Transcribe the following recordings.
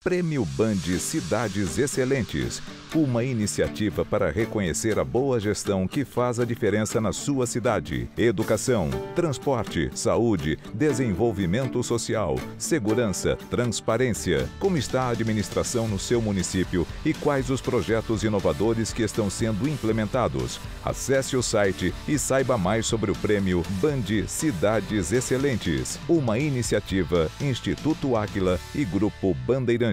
Prêmio Band Cidades Excelentes, uma iniciativa para reconhecer a boa gestão que faz a diferença na sua cidade. Educação, transporte, saúde, desenvolvimento social, segurança, transparência. Como está a administração no seu município e quais os projetos inovadores que estão sendo implementados? Acesse o site e saiba mais sobre o Prêmio Band Cidades Excelentes, uma iniciativa Instituto Águila e Grupo Bandeirantes.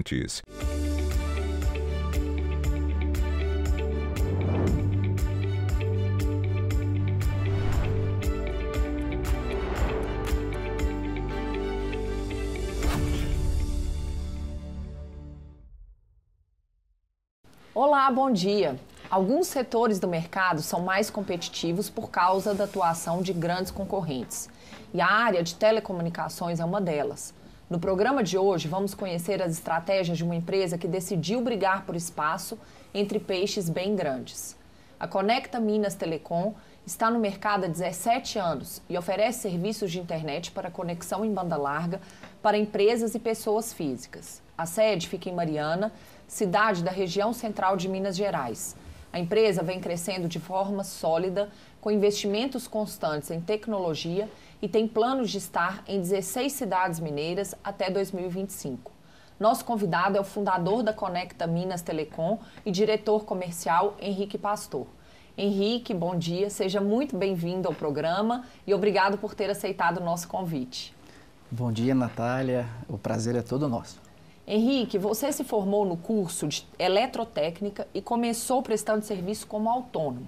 Olá, bom dia. Alguns setores do mercado são mais competitivos por causa da atuação de grandes concorrentes. E a área de telecomunicações é uma delas. No programa de hoje, vamos conhecer as estratégias de uma empresa que decidiu brigar por espaço entre peixes bem grandes. A Conecta Minas Telecom está no mercado há 17 anos e oferece serviços de internet para conexão em banda larga para empresas e pessoas físicas. A sede fica em Mariana, cidade da região central de Minas Gerais. A empresa vem crescendo de forma sólida, com investimentos constantes em tecnologia e tem planos de estar em 16 cidades mineiras até 2025. Nosso convidado é o fundador da Conecta Minas Telecom e diretor comercial, Henrique Pastor. Henrique, bom dia, seja muito bem-vindo ao programa e obrigado por ter aceitado o nosso convite. Bom dia, Natália, o prazer é todo nosso. Henrique, você se formou no curso de eletrotécnica e começou prestando serviço como autônomo.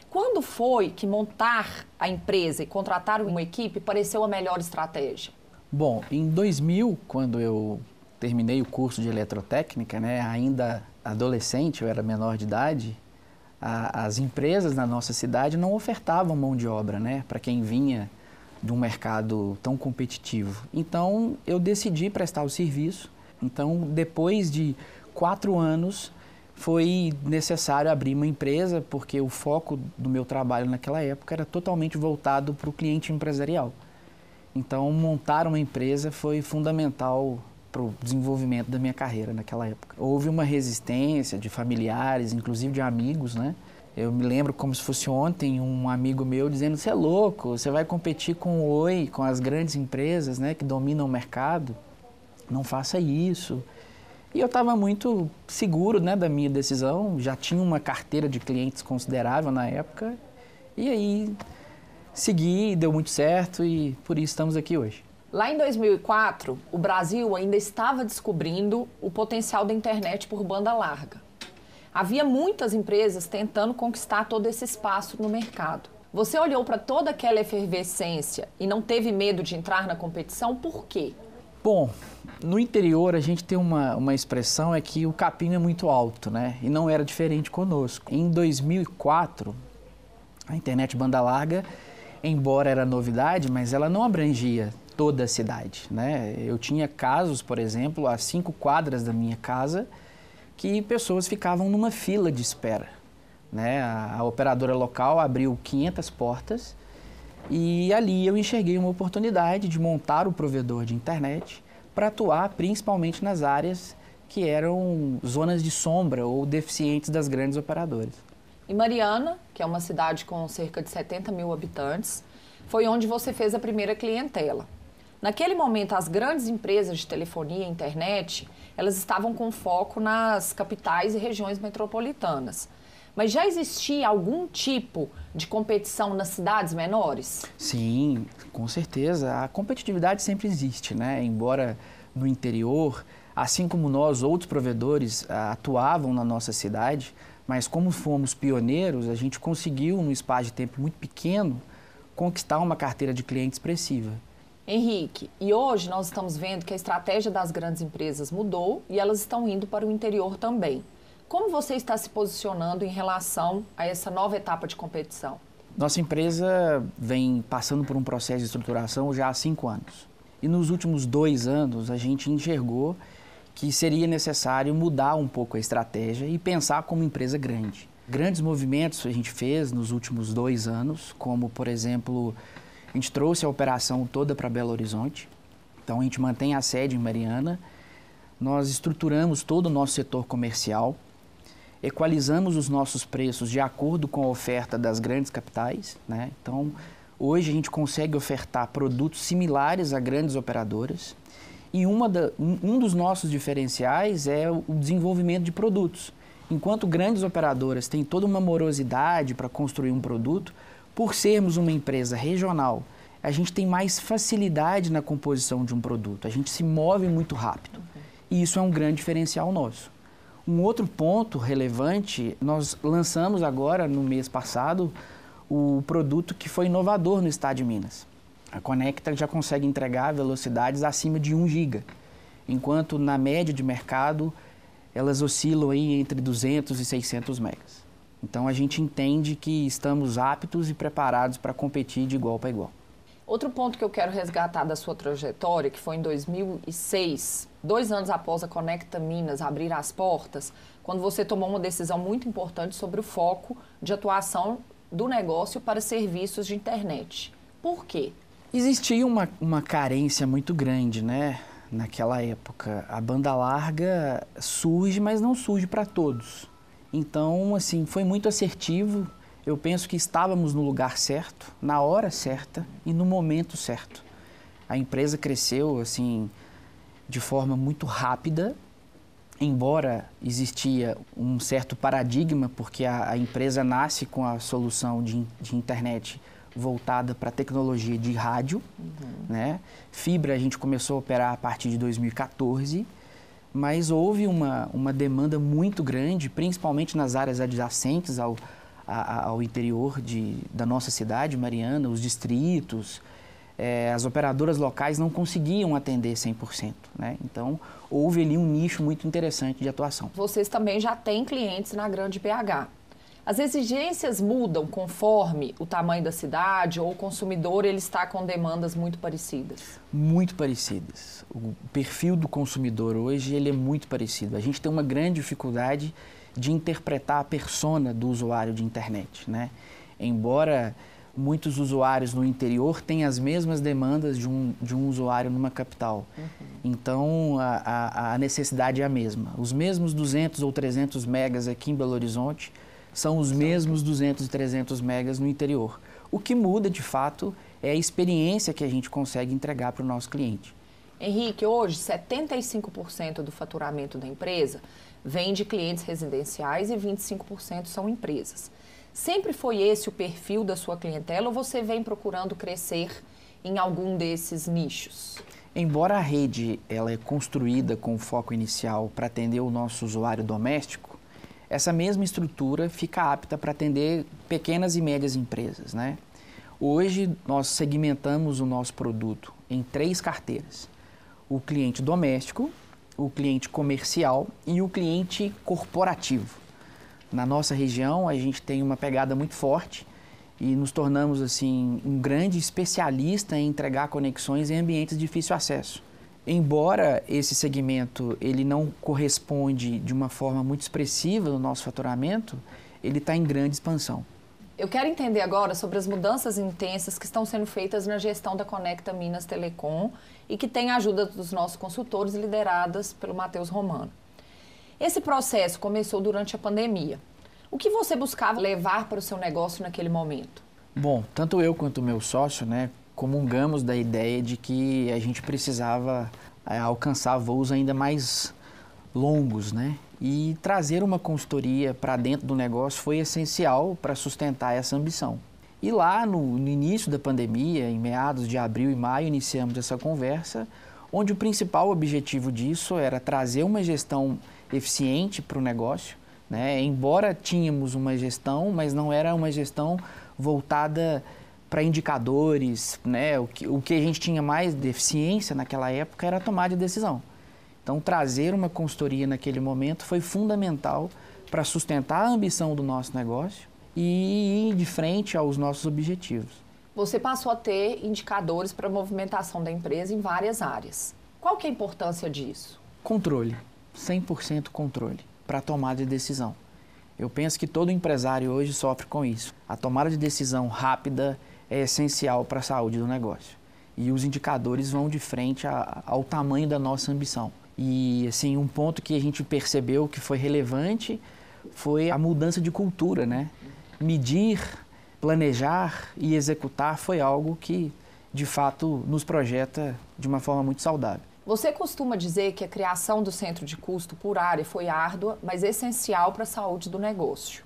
Quando foi que montar a empresa e contratar uma equipe pareceu a melhor estratégia? Bom, em 2000, quando eu terminei o curso de eletrotécnica, ainda adolescente, eu era menor de idade, as empresas na nossa cidade não ofertavam mão de obra, para quem vinha de um mercado tão competitivo. Então, eu decidi prestar o serviço. Então, depois de 4 anos, foi necessário abrir uma empresa, porque o foco do meu trabalho naquela época era totalmente voltado para o cliente empresarial. Então, montar uma empresa foi fundamental para o desenvolvimento da minha carreira naquela época. Houve uma resistência de familiares, inclusive de amigos, Eu me lembro como se fosse ontem um amigo meu dizendo: "Você é louco, você vai competir com o Oi, com as grandes empresas, que dominam o mercado. Não faça isso." E eu estava muito seguro, da minha decisão, já tinha uma carteira de clientes considerável na época, e aí segui, deu muito certo e por isso estamos aqui hoje. Lá em 2004, o Brasil ainda estava descobrindo o potencial da internet por banda larga. Havia muitas empresas tentando conquistar todo esse espaço no mercado. Você olhou para toda aquela efervescência e não teve medo de entrar na competição, por quê? Bom, no interior a gente tem uma expressão, é que o capim é muito alto, E não era diferente conosco. Em 2004, a internet banda larga, embora era novidade, mas ela não abrangia toda a cidade, Eu tinha casos, por exemplo, a 5 quadras da minha casa, que pessoas ficavam numa fila de espera, A operadora local abriu 500 portas, e ali eu enxerguei uma oportunidade de montar o provedor de internet para atuar principalmente nas áreas que eram zonas de sombra ou deficientes das grandes operadoras. Em Mariana, que é uma cidade com cerca de 70 mil habitantes, foi onde você fez a primeira clientela. Naquele momento, as grandes empresas de telefonia e internet, elas estavam com foco nas capitais e regiões metropolitanas. Mas já existia algum tipo de competição nas cidades menores? Sim, com certeza. A competitividade sempre existe, Embora no interior, assim como nós, outros provedores atuavam na nossa cidade, mas como fomos pioneiros, a gente conseguiu, num espaço de tempo muito pequeno, conquistar uma carteira de cliente expressiva. Henrique, e hoje nós estamos vendo que a estratégia das grandes empresas mudou e elas estão indo para o interior também. Como você está se posicionando em relação a essa nova etapa de competição? Nossa empresa vem passando por um processo de estruturação já há 5 anos. E nos últimos 2 anos a gente enxergou que seria necessário mudar um pouco a estratégia e pensar como empresa grande. Grandes movimentos a gente fez nos últimos 2 anos, como, por exemplo, a gente trouxe a operação toda para Belo Horizonte. Então a gente mantém a sede em Mariana, nós estruturamos todo o nosso setor comercial, equalizamos os nossos preços de acordo com a oferta das grandes capitais, né? Então, hoje a gente consegue ofertar produtos similares a grandes operadoras e um dos nossos diferenciais é o desenvolvimento de produtos. Enquanto grandes operadoras têm toda uma morosidade para construir um produto, por sermos uma empresa regional, a gente tem mais facilidade na composição de um produto, a gente se move muito rápido e isso é um grande diferencial nosso. Um outro ponto relevante, nós lançamos agora, no mês passado, o produto que foi inovador no estado de Minas. A Conecta já consegue entregar velocidades acima de 1 GB, enquanto na média de mercado elas oscilam aí entre 200 e 600 megas. Então a gente entende que estamos aptos e preparados para competir de igual para igual. Outro ponto que eu quero resgatar da sua trajetória, que foi em 2006, 2 anos após a Conecta Minas abrir as portas, quando você tomou uma decisão muito importante sobre o foco de atuação do negócio para serviços de internet. Por quê? Existia uma carência muito grande, né? Naquela época. A banda larga surge, mas não surge para todos. Então, assim, foi muito assertivo. Eu penso que estávamos no lugar certo, na hora certa e no momento certo. A empresa cresceu, assim, de forma muito rápida, embora existia um certo paradigma, porque a empresa nasce com a solução de internet voltada para a tecnologia de rádio, né? Fibra a gente começou a operar a partir de 2014, mas houve uma demanda muito grande, principalmente nas áreas adjacentes ao interior da nossa cidade, Mariana, os distritos. As operadoras locais não conseguiam atender 100%, né? Então, houve ali um nicho muito interessante de atuação. Vocês também já têm clientes na Grande BH. As exigências mudam conforme o tamanho da cidade ou o consumidor ele está com demandas muito parecidas? Muito parecidas. O perfil do consumidor hoje ele é muito parecido. A gente tem uma grande dificuldade de interpretar a persona do usuário de internet, né? Embora muitos usuários no interior tenham as mesmas demandas de um usuário numa capital. Então, a necessidade é a mesma. Os mesmos 200 ou 300 megas aqui em Belo Horizonte são os mesmos 200 e 300 megas no interior. O que muda, de fato, é a experiência que a gente consegue entregar para o nosso cliente. Henrique, hoje 75% do faturamento da empresa vem de clientes residenciais e 25% são empresas. Sempre foi esse o perfil da sua clientela ou você vem procurando crescer em algum desses nichos? Embora a rede ela é construída com foco inicial para atender o nosso usuário doméstico, essa mesma estrutura fica apta para atender pequenas e médias empresas, né? Hoje, nós segmentamos o nosso produto em 3 carteiras. O cliente doméstico, o cliente comercial e o cliente corporativo. Na nossa região, a gente tem uma pegada muito forte e nos tornamos, assim, um grande especialista em entregar conexões em ambientes de difícil acesso. Embora esse segmento ele não corresponde de uma forma muito expressiva no nosso faturamento, ele está em grande expansão. Eu quero entender agora sobre as mudanças intensas que estão sendo feitas na gestão da Conecta Minas Telecom e que tem a ajuda dos nossos consultores lideradas pelo Matheus Romano. Esse processo começou durante a pandemia. O que você buscava levar para o seu negócio naquele momento? Bom, tanto eu quanto o meu sócio, né, comungamos da ideia de que a gente precisava alcançar voos ainda mais longos, né? E trazer uma consultoria para dentro do negócio foi essencial para sustentar essa ambição. E lá no início da pandemia, em meados de abril e maio, iniciamos essa conversa, onde o principal objetivo disso era trazer uma gestão eficiente para o negócio, né? Embora tínhamos uma gestão, mas não era uma gestão voltada para indicadores, né? O que a gente tinha mais de eficiência naquela época era a tomada de decisão. Então, trazer uma consultoria naquele momento foi fundamental para sustentar a ambição do nosso negócio e ir de frente aos nossos objetivos. Você passou a ter indicadores para a movimentação da empresa em várias áreas. Qual que é a importância disso? Controle, 100% controle para a tomada de decisão. Eu penso que todo empresário hoje sofre com isso. A tomada de decisão rápida é essencial para a saúde do negócio. E os indicadores vão de frente ao tamanho da nossa ambição. E assim, um ponto que a gente percebeu que foi relevante foi a mudança de cultura, né? Medir, planejar e executar foi algo que, de fato, nos projeta de uma forma muito saudável. Você costuma dizer que a criação do centro de custo por área foi árdua, mas essencial para a saúde do negócio.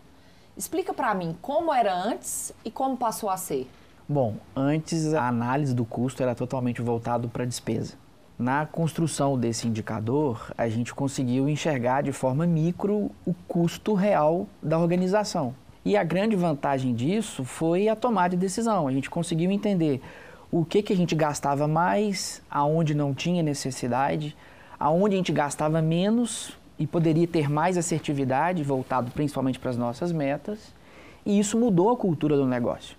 Explica para mim como era antes e como passou a ser. Bom, antes a análise do custo era totalmente voltado para a despesa. Na construção desse indicador, a gente conseguiu enxergar de forma micro o custo real da organização. E a grande vantagem disso foi a tomada de decisão. A gente conseguiu entender o que a gente gastava mais, aonde não tinha necessidade, aonde a gente gastava menos e poderia ter mais assertividade, voltado principalmente para as nossas metas, e isso mudou a cultura do negócio.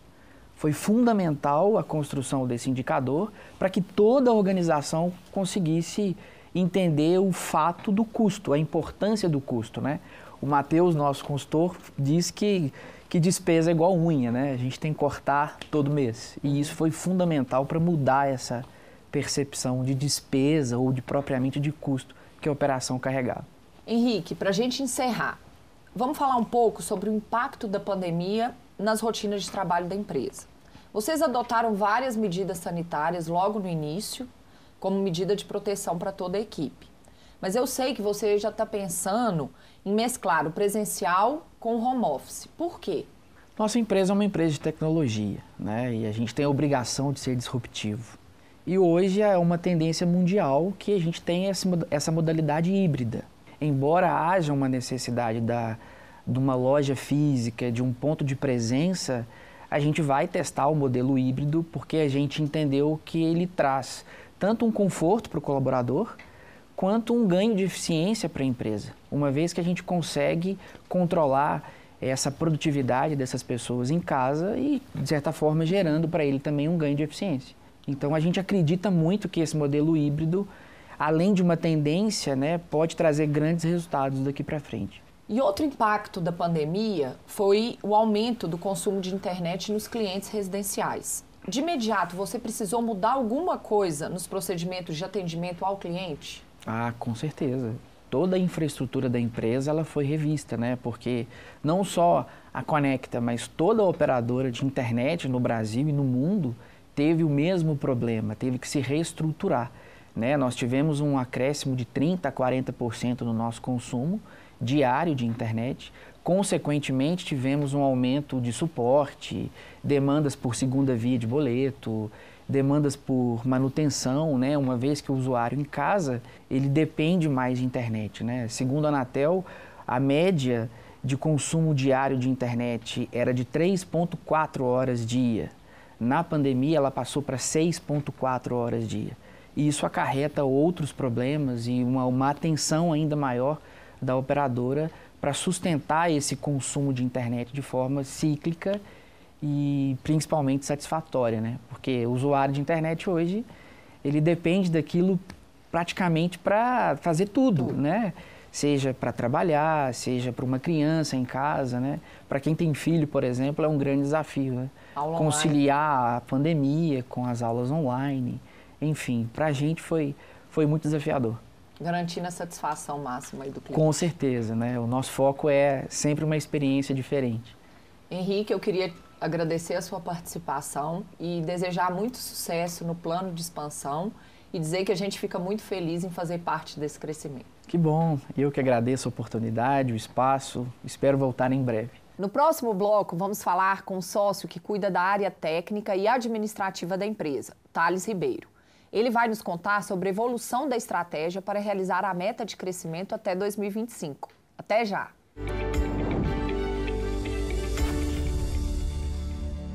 Foi fundamental a construção desse indicador para que toda a organização conseguisse entender o fato do custo, a importância do custo, né? O Matheus, nosso consultor, diz que despesa é igual unha, né? A gente tem que cortar todo mês. E isso foi fundamental para mudar essa percepção de despesa ou propriamente de custo que a operação carregava. Henrique, para a gente encerrar, vamos falar um pouco sobre o impacto da pandemia nas rotinas de trabalho da empresa. Vocês adotaram várias medidas sanitárias logo no início, como medida de proteção para toda a equipe. Mas eu sei que você já está pensando em mesclar o presencial com o home office. Por quê? Nossa empresa é uma empresa de tecnologia, né? E a gente tem a obrigação de ser disruptivo. E hoje é uma tendência mundial que a gente tem essa modalidade híbrida. Embora haja uma necessidade de uma loja física, de um ponto de presença, a gente vai testar o modelo híbrido porque a gente entendeu que ele traz tanto um conforto para o colaborador, quanto um ganho de eficiência para a empresa, uma vez que a gente consegue controlar essa produtividade dessas pessoas em casa e, de certa forma, gerando para ele também um ganho de eficiência. Então, a gente acredita muito que esse modelo híbrido, além de uma tendência, né, pode trazer grandes resultados daqui para frente. E outro impacto da pandemia foi o aumento do consumo de internet nos clientes residenciais. De imediato, você precisou mudar alguma coisa nos procedimentos de atendimento ao cliente? Ah, com certeza. Toda a infraestrutura da empresa ela foi revista, né? Porque não só a Conecta, mas toda a operadora de internet no Brasil e no mundo teve o mesmo problema, teve que se reestruturar, né? Nós tivemos um acréscimo de 30% a 40% no nosso consumo diário de internet. Consequentemente, tivemos um aumento de suporte, demandas por segunda via de boleto, demandas por manutenção, né? Uma vez que o usuário em casa, ele depende mais de internet, né? Segundo a Anatel, a média de consumo diário de internet era de 3,4 horas dia. Na pandemia, ela passou para 6,4 horas dia. E isso acarreta outros problemas e uma atenção ainda maior da operadora para sustentar esse consumo de internet de forma cíclica e principalmente satisfatória, né? Porque o usuário de internet hoje, ele depende daquilo praticamente para fazer tudo, né? Seja para trabalhar, seja para uma criança em casa, né? Para quem tem filho, por exemplo, é um grande desafio, né? Conciliar a pandemia com as aulas online, enfim, para a gente foi muito desafiador. Garantindo a satisfação máxima aí do cliente. Com certeza, né? O nosso foco é sempre uma experiência diferente. Henrique, eu queria agradecer a sua participação e desejar muito sucesso no plano de expansão e dizer que a gente fica muito feliz em fazer parte desse crescimento. Que bom, eu que agradeço a oportunidade, o espaço, espero voltar em breve. No próximo bloco, vamos falar com o sócio que cuida da área técnica e administrativa da empresa, Thales Ribeiro. Ele vai nos contar sobre a evolução da estratégia para realizar a meta de crescimento até 2025. Até já!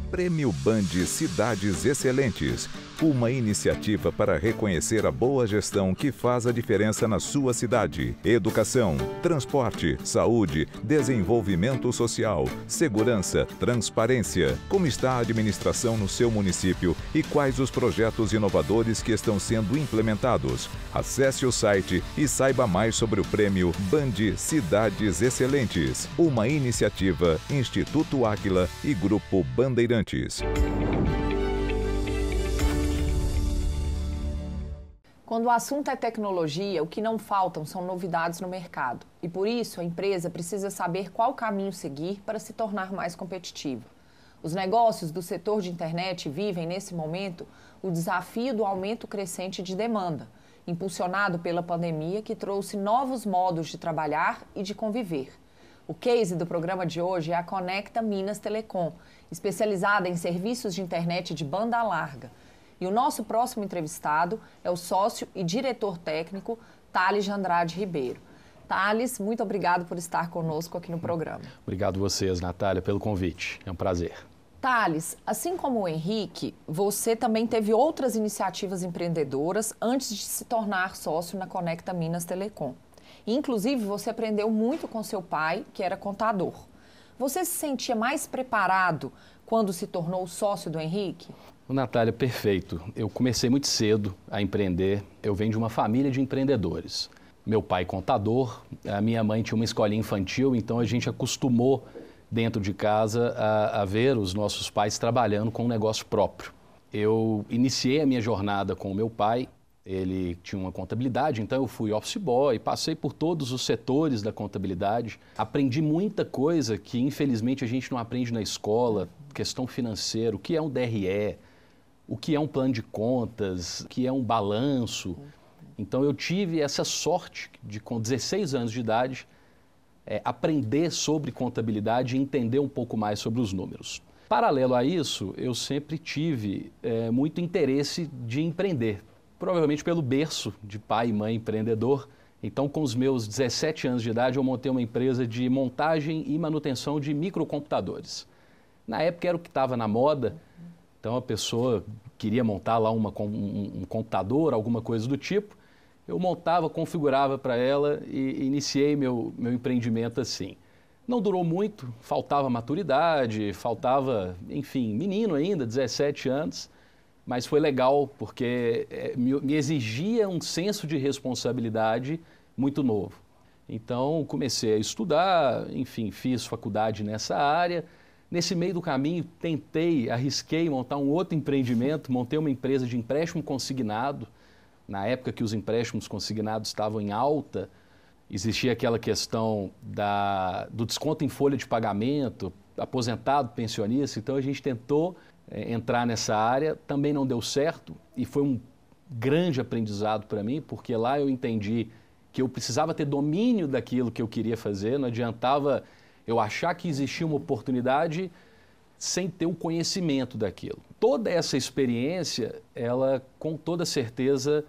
Prêmio Band Cidades Excelentes. Uma iniciativa para reconhecer a boa gestão que faz a diferença na sua cidade. Educação, transporte, saúde, desenvolvimento social, segurança, transparência. Como está a administração no seu município e quais os projetos inovadores que estão sendo implementados? Acesse o site e saiba mais sobre o Prêmio Band Cidades Excelentes. Uma iniciativa Instituto Áquila e Grupo Bandeirantes. Quando o assunto é tecnologia, o que não faltam são novidades no mercado. E por isso, a empresa precisa saber qual caminho seguir para se tornar mais competitiva. Os negócios do setor de internet vivem, nesse momento, o desafio do aumento crescente de demanda, impulsionado pela pandemia que trouxe novos modos de trabalhar e de conviver. O case do programa de hoje é a Conecta Minas Telecom, especializada em serviços de internet de banda larga. E o nosso próximo entrevistado é o sócio e diretor técnico Thales de Andrade Ribeiro. Thales, muito obrigado por estar conosco aqui no programa. Obrigado vocês, Natália, pelo convite. É um prazer. Thales, assim como o Henrique, você também teve outras iniciativas empreendedoras antes de se tornar sócio na Conecta Minas Telecom. Inclusive, você aprendeu muito com seu pai, que era contador. Você se sentia mais preparado quando se tornou sócio do Henrique? Natália, perfeito. Eu comecei muito cedo a empreender. Eu venho de uma família de empreendedores. Meu pai contador, a minha mãe tinha uma escolinha infantil, então a gente acostumou dentro de casa a ver os nossos pais trabalhando com um negócio próprio. Eu iniciei a minha jornada com o meu pai. Ele tinha uma contabilidade, então eu fui office boy, passei por todos os setores da contabilidade. Aprendi muita coisa que infelizmente a gente não aprende na escola, questão financeira, o que é um DRE, o que é um plano de contas, o que é um balanço. Então eu tive essa sorte de, com 16 anos de idade, aprender sobre contabilidade e entender um pouco mais sobre os números. Paralelo a isso, eu sempre tive muito interesse de empreender, provavelmente pelo berço de pai e mãe empreendedor. Então, com os meus 17 anos de idade, eu montei uma empresa de montagem e manutenção de microcomputadores. Na época era o que estava na moda, então a pessoa queria montar lá um computador, alguma coisa do tipo. Eu montava, configurava para ela e iniciei meu empreendimento assim. Não durou muito, faltava maturidade, faltava, enfim, menino ainda, 17 anos, mas foi legal porque me exigia um senso de responsabilidade muito novo. Então comecei a estudar, enfim, fiz faculdade nessa área. Nesse meio do caminho, arrisquei montar um outro empreendimento, montei uma empresa de empréstimo consignado. Na época que os empréstimos consignados estavam em alta, existia aquela questão do desconto em folha de pagamento, aposentado, pensionista, então a gente tentou entrar nessa área, também não deu certo e foi um grande aprendizado para mim, porque lá eu entendi que eu precisava ter domínio daquilo que eu queria fazer, não adiantava eu achar que existia uma oportunidade sem ter o conhecimento daquilo. Toda essa experiência, ela, com toda certeza,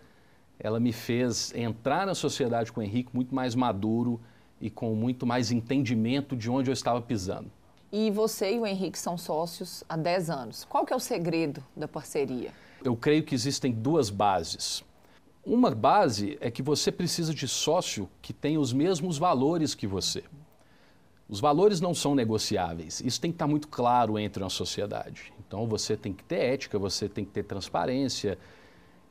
ela me fez entrar na sociedade com o Henrique muito mais maduro e com muito mais entendimento de onde eu estava pisando. E você e o Henrique são sócios há 10 anos. Qual que é o segredo da parceria? Eu creio que existem duas bases. Uma base é que você precisa de sócio que tenha os mesmos valores que você. Os valores não são negociáveis, isso tem que estar muito claro entre uma sociedade. Então você tem que ter ética, você tem que ter transparência.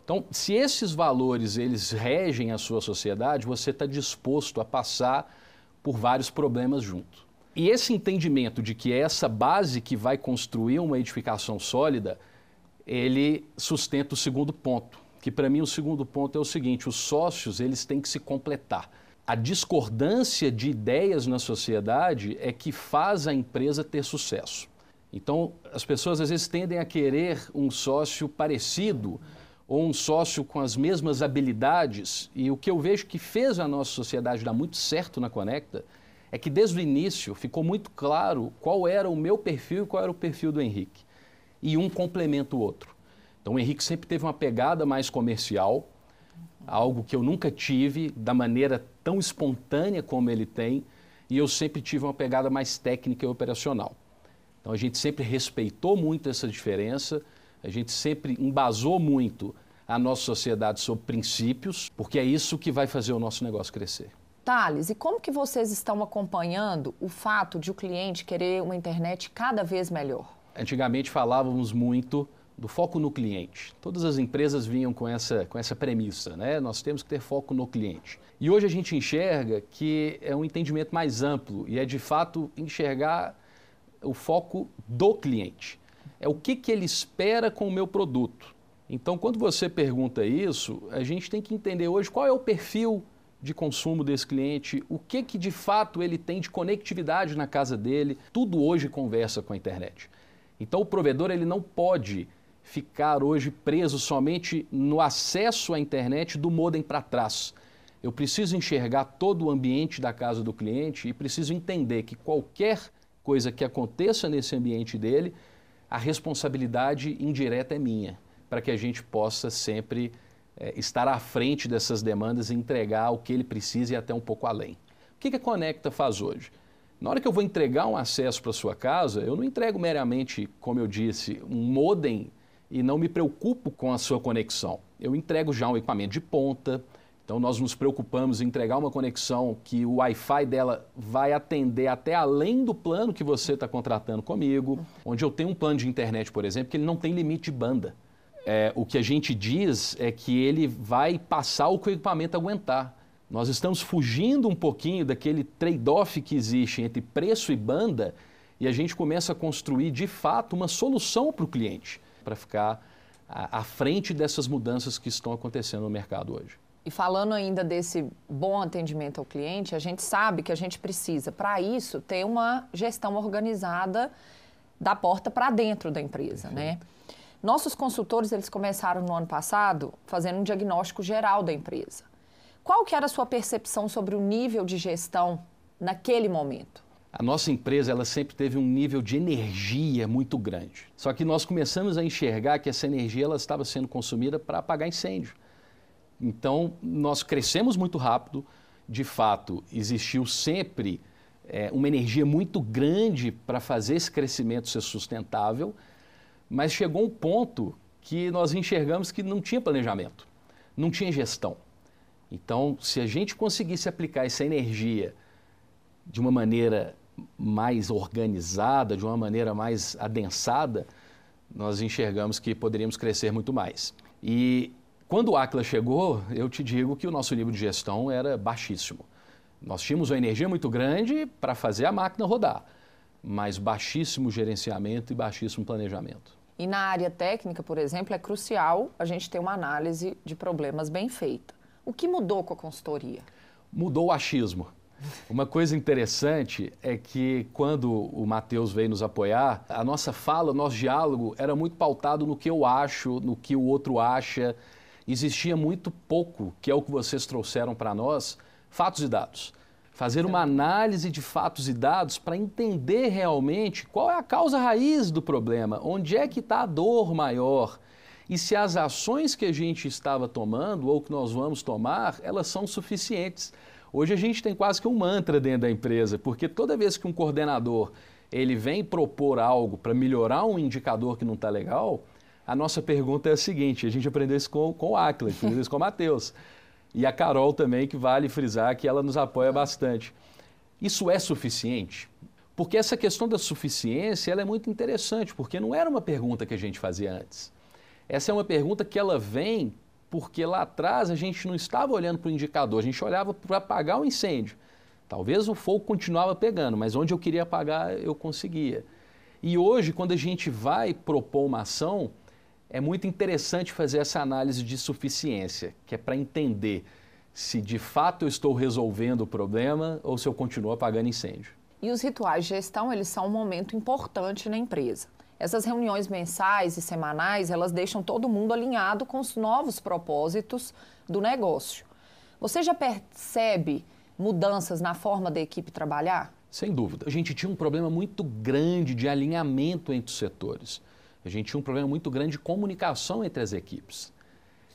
Então, se esses valores eles regem a sua sociedade, você está disposto a passar por vários problemas junto. E esse entendimento de que é essa base que vai construir uma edificação sólida, ele sustenta o segundo ponto, que para mim o segundo ponto é o seguinte: os sócios eles têm que se completar. A discordância de ideias na sociedade é que faz a empresa ter sucesso. Então, as pessoas às vezes tendem a querer um sócio parecido ou um sócio com as mesmas habilidades. E o que eu vejo que fez a nossa sociedade dar muito certo na Conecta é que desde o início ficou muito claro qual era o meu perfil e qual era o perfil do Henrique. E um complementa o outro. Então, o Henrique sempre teve uma pegada mais comercial, algo que eu nunca tive da maneira tão espontânea como ele tem, e eu sempre tive uma pegada mais técnica e operacional. Então a gente sempre respeitou muito essa diferença, a gente sempre embasou muito a nossa sociedade sobre princípios, porque é isso que vai fazer o nosso negócio crescer. Thales, e como que vocês estão acompanhando o fato de o cliente querer uma internet cada vez melhor? Antigamente falávamos muito do foco no cliente. Todas as empresas vinham com essa premissa, né? Nós temos que ter foco no cliente. E hoje a gente enxerga que é um entendimento mais amplo e é de fato enxergar o foco do cliente. É o que ele espera com o meu produto. Então, quando você pergunta isso, a gente tem que entender hoje qual é o perfil de consumo desse cliente, o que de fato ele tem de conectividade na casa dele. Tudo hoje conversa com a internet. Então, o provedor ele não pode ficar hoje preso somente no acesso à internet do modem para trás. Eu preciso enxergar todo o ambiente da casa do cliente e preciso entender que qualquer coisa que aconteça nesse ambiente dele, a responsabilidade indireta é minha, para que a gente possa sempre estar à frente dessas demandas e entregar o que ele precisa e até um pouco além. O que a Conecta faz hoje? Na hora que eu vou entregar um acesso para a sua casa, eu não entrego meramente, como eu disse, um modem e não me preocupo com a sua conexão. Eu entrego já um equipamento de ponta, então nós nos preocupamos em entregar uma conexão que o Wi-Fi dela vai atender até além do plano que você está contratando comigo, onde eu tenho um plano de internet, por exemplo, que ele não tem limite de banda. O que a gente diz é que ele vai passar o que o equipamento aguentar. Nós estamos fugindo um pouquinho daquele trade-off que existe entre preço e banda e a gente começa a construir, de fato, uma solução para o cliente, para ficar à frente dessas mudanças que estão acontecendo no mercado hoje. E falando ainda desse bom atendimento ao cliente, a gente sabe que a gente precisa, para isso, ter uma gestão organizada da porta para dentro da empresa, né? Nossos consultores, eles começaram no ano passado fazendo um diagnóstico geral da empresa. Qual que era a sua percepção sobre o nível de gestão naquele momento? A nossa empresa, ela sempre teve um nível de energia muito grande. Só que nós começamos a enxergar que essa energia ela estava sendo consumida para apagar incêndio. Então, nós crescemos muito rápido. De fato, existiu sempre uma energia muito grande para fazer esse crescimento ser sustentável, mas chegou um ponto que nós enxergamos que não tinha planejamento, não tinha gestão. Então, se a gente conseguisse aplicar essa energia de uma maneira mais organizada, de uma maneira mais adensada, nós enxergamos que poderíamos crescer muito mais. E quando o Aquila chegou, eu te digo que o nosso nível de gestão era baixíssimo. Nós tínhamos uma energia muito grande para fazer a máquina rodar, mas baixíssimo gerenciamento e baixíssimo planejamento. E na área técnica, por exemplo, é crucial a gente ter uma análise de problemas bem feita. O que mudou com a consultoria? Mudou o achismo. Uma coisa interessante é que quando o Matheus veio nos apoiar, a nossa fala, o nosso diálogo era muito pautado no que eu acho, no que o outro acha. Existia muito pouco, que é o que vocês trouxeram para nós, fatos e dados. Fazer uma análise de fatos e dados para entender realmente qual é a causa raiz do problema, onde é que está a dor maior e se as ações que a gente estava tomando ou que nós vamos tomar, elas são suficientes. Hoje a gente tem quase que um mantra dentro da empresa, porque toda vez que um coordenador ele vem propor algo para melhorar um indicador que não está legal, a nossa pergunta é a seguinte, a gente aprendeu isso com o Aquila, aprendeu isso com o Matheus. E a Carol também, que vale frisar que ela nos apoia bastante. Isso é suficiente? Porque essa questão da suficiência ela é muito interessante, porque não era uma pergunta que a gente fazia antes. Essa é uma pergunta que ela vem porque lá atrás a gente não estava olhando para o indicador, a gente olhava para apagar o incêndio. Talvez o fogo continuava pegando, mas onde eu queria apagar eu conseguia. E hoje, quando a gente vai propor uma ação, é muito interessante fazer essa análise de suficiência, que é para entender se de fato eu estou resolvendo o problema ou se eu continuo apagando incêndio. E os rituais de gestão, eles são um momento importante na empresa. Essas reuniões mensais e semanais, elas deixam todo mundo alinhado com os novos propósitos do negócio. Você já percebe mudanças na forma da equipe trabalhar? Sem dúvida. A gente tinha um problema muito grande de alinhamento entre os setores. A gente tinha um problema muito grande de comunicação entre as equipes.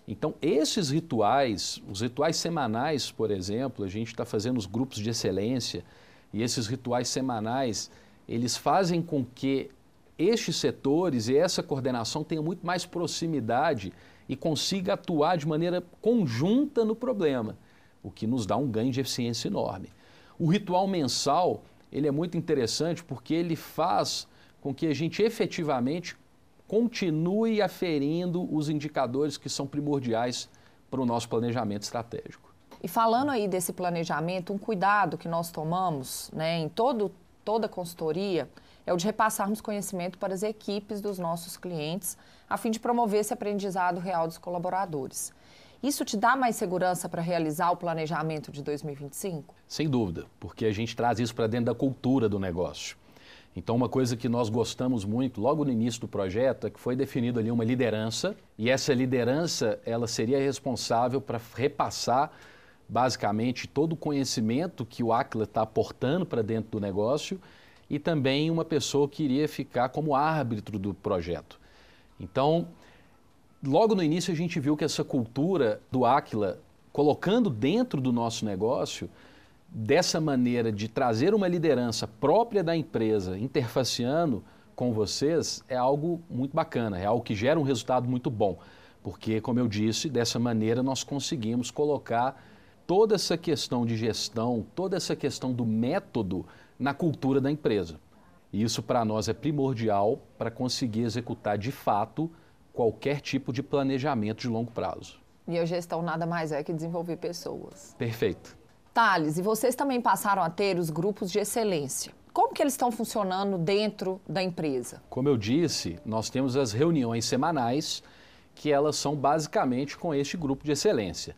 Então, esses rituais, os rituais semanais, por exemplo, a gente está fazendo os grupos de excelência e esses rituais semanais, eles fazem com que estes setores e essa coordenação tenham muito mais proximidade e consiga atuar de maneira conjunta no problema, o que nos dá um ganho de eficiência enorme. O ritual mensal, ele é muito interessante porque ele faz com que a gente efetivamente continue aferindo os indicadores que são primordiais para o nosso planejamento estratégico. E falando aí desse planejamento, um cuidado que nós tomamos, né, em todo toda a consultoria é o de repassarmos conhecimento para as equipes dos nossos clientes, a fim de promover esse aprendizado real dos colaboradores. Isso te dá mais segurança para realizar o planejamento de 2025? Sem dúvida, porque a gente traz isso para dentro da cultura do negócio. Então, uma coisa que nós gostamos muito, logo no início do projeto, é que foi definida ali uma liderança, e essa liderança, ela seria responsável para repassar, basicamente, todo o conhecimento que o Aquila está aportando para dentro do negócio, e também uma pessoa que iria ficar como árbitro do projeto. Então, logo no início a gente viu que essa cultura do Aquila, colocando dentro do nosso negócio, dessa maneira de trazer uma liderança própria da empresa, interfaceando com vocês, é algo muito bacana, é algo que gera um resultado muito bom. Porque, como eu disse, dessa maneira nós conseguimos colocar toda essa questão de gestão, toda essa questão do método na cultura da empresa. E isso para nós é primordial para conseguir executar de fato qualquer tipo de planejamento de longo prazo. E a gestão nada mais é que desenvolver pessoas. Perfeito. Thales, e vocês também passaram a ter os grupos de excelência. Como que eles estão funcionando dentro da empresa? Como eu disse, nós temos as reuniões semanais, que elas são basicamente com este grupo de excelência.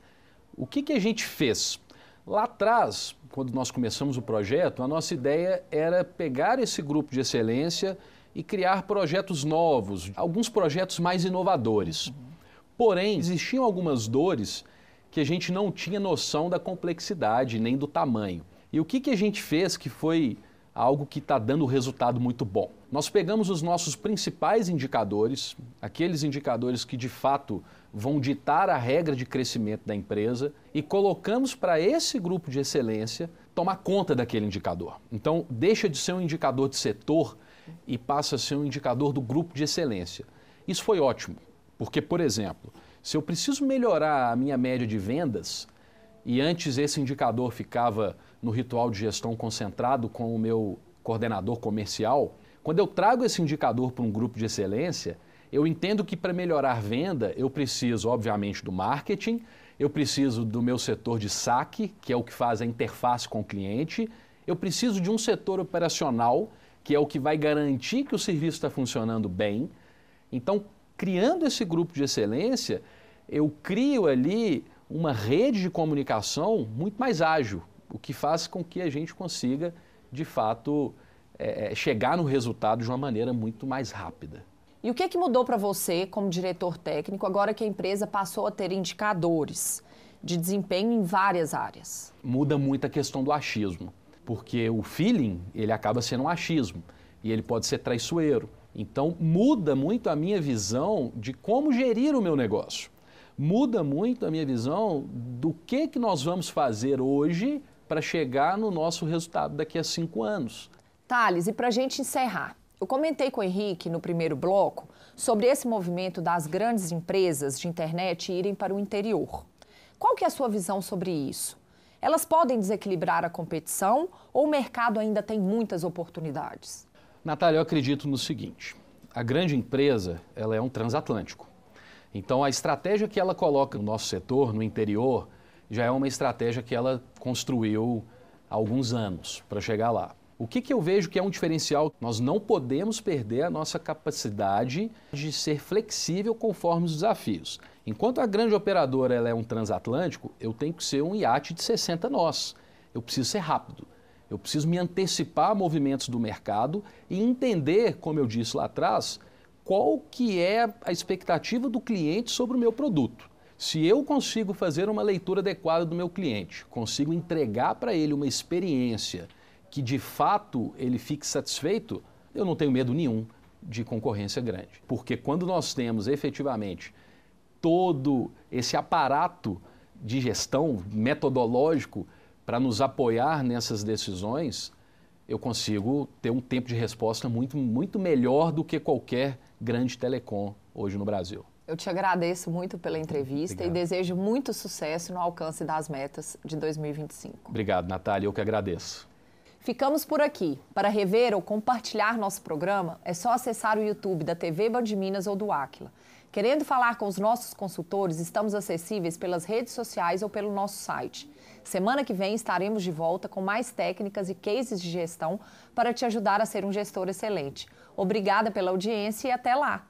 O que a gente fez? Lá atrás, quando nós começamos o projeto, a nossa ideia era pegar esse grupo de excelência e criar projetos novos, alguns projetos mais inovadores. Porém, existiam algumas dores que a gente não tinha noção da complexidade nem do tamanho. E o que a gente fez que foi algo que está dando resultado muito bom? Nós pegamos os nossos principais indicadores, aqueles indicadores que de fato vão ditar a regra de crescimento da empresa e colocamos para esse grupo de excelência tomar conta daquele indicador. Então, deixa de ser um indicador de setor e passa a ser um indicador do grupo de excelência. Isso foi ótimo, porque, por exemplo, se eu preciso melhorar a minha média de vendas, e antes esse indicador ficava no ritual de gestão concentrado com o meu coordenador comercial, quando eu trago esse indicador para um grupo de excelência, eu entendo que para melhorar venda eu preciso, obviamente, do marketing, eu preciso do meu setor de saque, que é o que faz a interface com o cliente, eu preciso de um setor operacional, que é o que vai garantir que o serviço está funcionando bem. Então, criando esse grupo de excelência, eu crio ali uma rede de comunicação muito mais ágil, o que faz com que a gente consiga, de fato, chegar no resultado de uma maneira muito mais rápida. E o que mudou para você, como diretor técnico, agora que a empresa passou a ter indicadores de desempenho em várias áreas? Muda muito a questão do achismo, porque o feeling, ele acaba sendo um achismo, e ele pode ser traiçoeiro. Então, muda muito a minha visão de como gerir o meu negócio. Muda muito a minha visão do que nós vamos fazer hoje para chegar no nosso resultado daqui a 5 anos. Thales, e para a gente encerrar, eu comentei com o Henrique no primeiro bloco sobre esse movimento das grandes empresas de internet irem para o interior. Qual que é a sua visão sobre isso? Elas podem desequilibrar a competição ou o mercado ainda tem muitas oportunidades? Natália, eu acredito no seguinte, a grande empresa, ela é um transatlântico. Então, a estratégia que ela coloca no nosso setor, no interior, já é uma estratégia que ela construiu há alguns anos para chegar lá. O que eu vejo que é um diferencial? Nós não podemos perder a nossa capacidade de ser flexível conforme os desafios. Enquanto a grande operadora ela é um transatlântico, eu tenho que ser um iate de 60 nós. Eu preciso ser rápido. Eu preciso me antecipar a movimentos do mercado e entender, como eu disse lá atrás, qual que é a expectativa do cliente sobre o meu produto. Se eu consigo fazer uma leitura adequada do meu cliente, consigo entregar para ele uma experiência que de fato ele fique satisfeito, eu não tenho medo nenhum de concorrência grande. Porque quando nós temos efetivamente todo esse aparato de gestão metodológico para nos apoiar nessas decisões, eu consigo ter um tempo de resposta muito melhor do que qualquer grande telecom hoje no Brasil. Eu te agradeço muito pela entrevista. Obrigado. E desejo muito sucesso no alcance das metas de 2025. Obrigado, Natália, eu que agradeço. Ficamos por aqui. Para rever ou compartilhar nosso programa, é só acessar o YouTube da TV Band Minas ou do Aquila. Querendo falar com os nossos consultores, estamos acessíveis pelas redes sociais ou pelo nosso site. Semana que vem estaremos de volta com mais técnicas e cases de gestão para te ajudar a ser um gestor excelente. Obrigada pela audiência e até lá!